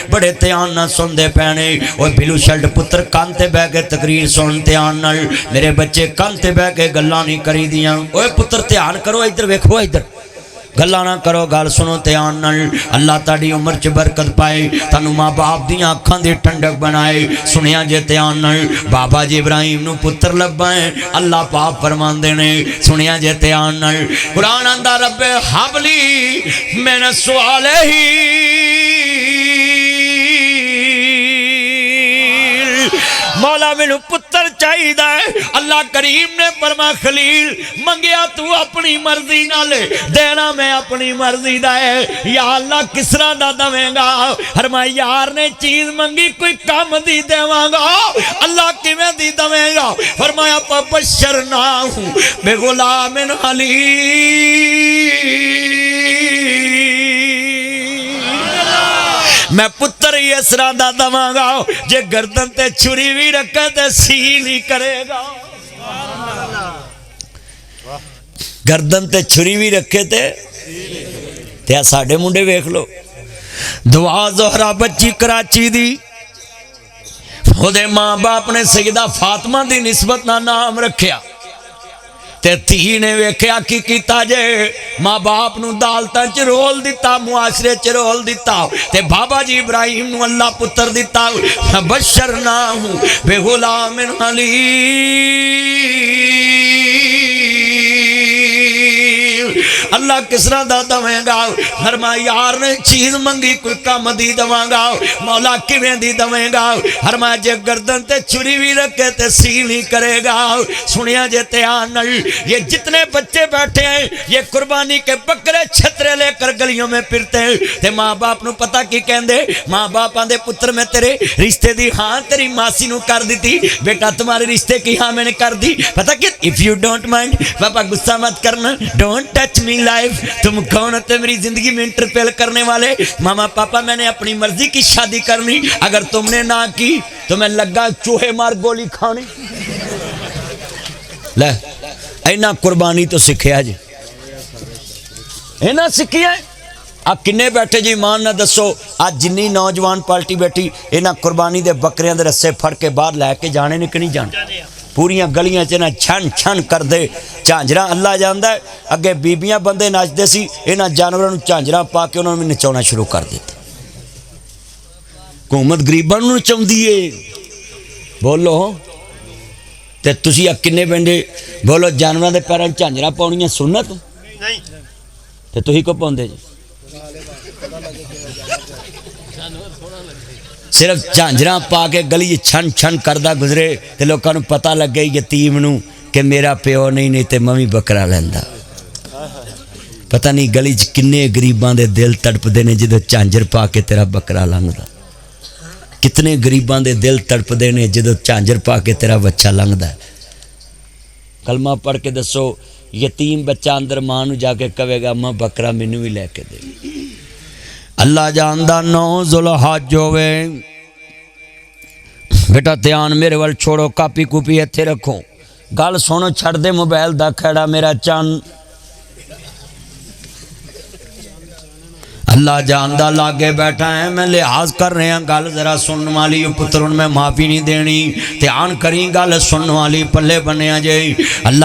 بڑے دھیان نال سن دے پینے اوے بلو شرٹ پتر کان تے بہ کے تقریر سن دھیان نال میرے بچے کان تے بہ کے گلاں نہیں کری دیاں اوے پتر دھیان کرو ادھر ویکھو ادھر گلاں نہ کرو گل سنو دھیان نال اللہ تہاڈی عمر چ برکت پائے تانوں ماں باپ دیاں اکھاں دی ٹھنڈک بنائے سنیا جے دھیان نال بابا جی ابراہیم نو پتر لبا ہے اللہ پاک فرماندے نے سنیا جے دھیان نال قرآن آندا رب حبلی من صالحین مولا مینو پتر چاہیے اللہ کریم نے فرمایا خلیل منگیا تو اپنی مرضی نال دینا میں اپنی مرضی دا ہے یا اللہ کس طرح دا دیں گا فرمایا یار نے چیز منگی کوئی کام دی دیواں گا اللہ کیویں دی دیں گا فرمایا فبشرناہ بغلام حلیم میں پتر ہی اس طرح دا دواں گا جے گردن تے چھری بھی رکھے تے سیل ہی کرے گا گردن تے چھری بھی رکھے تے ساڈے منڈے ویکھ لو دعا زہرا بچی کراچی دی او دے ماں باپ نے سیدہ فاطمہ دی نسبت نہ نام رکھیا تے تھی نے ویکھیا کی کیتا جے ماں باپ نو دالتاں چ رول دیتا معاشرے چ رول دیتا تے بابا جی ابراہیم نو اللہ پتر دیتا بشرناہ بغلام حلیم اللہ کس طرح دا دیں گا فرمایا یار نے چیز منگی کوئی کام دی دواں گا مولا کیویں دی دیں گا فرمایا جے گردن تے چھری بھی رکھے تے سیل ہی کرے گا سنیا جے دھیان نال یہ جتنے بچے بیٹھے ہیں یہ قربانی کے بکرے چھترے لے کر گلیوں میں پھرتے ہیں تے ماں باپ نو پتہ کی کہندے ماں باپ آندے پتر میں تیرے رشتے دی ہاں تیری ماسی نو کر دیتی بیٹا تمہارے رشتے کی ہاں میں نے کر دی پتہ کہ if you don't mind پاپا غصہ مت کرنا don't touch me life تم کون ہوتے میری زندگی میں انٹرفیئر کرنے والے ماما پاپا میں نے اپنی مرضی کی شادی کرنی اگر تم نے نہ کی تو میں لگا چوہے مار گولی کھانی لے اینا قربانی تو سکھیا جی اینا سکھیا ہے آپ کنے بیٹھے جی ایمان نہ دسو آج جنی نوجوان پارٹی بیٹھی اینا قربانی دے بکریاں دے رسے پھڑ کے باہر لے کے جانے نکنی جان پوریاں گلیاں چنا چھن چھن کر دے چانجرہ اللہ جاندہ ہے اگے بیبیاں بندے ناچ دے سی اینا جانوروں چانجرہ پا کے انہوں نے نچونا شروع کر دیتے حکومت گریباں نو نچاؤں دیئے بولو تے تسی کنے بندے بولو جانوراں دے پیراں چانجرہ پاونیاں سنت نہیں تے تسی کو پاوندے جی صرف چانجرہ پا کے گلی چھن چھن کردہ گزرے تے لوگاں نو پتہ لگ گئی یتیم نو کہ میرا پیو نہیں تے ممی بکرا لیندا پتہ نہیں گلی چ کنے غریباں دے دل تڑپ دے نے جدوں چانجر پا کے تیرا بکرا لنگدا کتنے غریباں دے دل تڑپ دے نے جدوں چانجر پا کے تیرا بچہ لنگدا کلمہ پڑھ کے دسو یتیم بچہ اندر ماں نو جا کے کہے گا ماں بکرا مینوں بھی لے کے دے اللہ جاندہ 9 ذوالحج ہوئے بیٹا دھیان میرے وال چھوڑو کاپی کوپی ایتھے رکھو گل سنو چھڑ دے موبائل دا کھڑا میرا چان اللہ جاندہ لاگے بیٹھا ہے میں لحاظ کر رہے ہیں گل ذرا سنن والی پتروں میں معافی نہیں دینی دھیان کریں گل سنن والی پلے بنیا جائے اللہ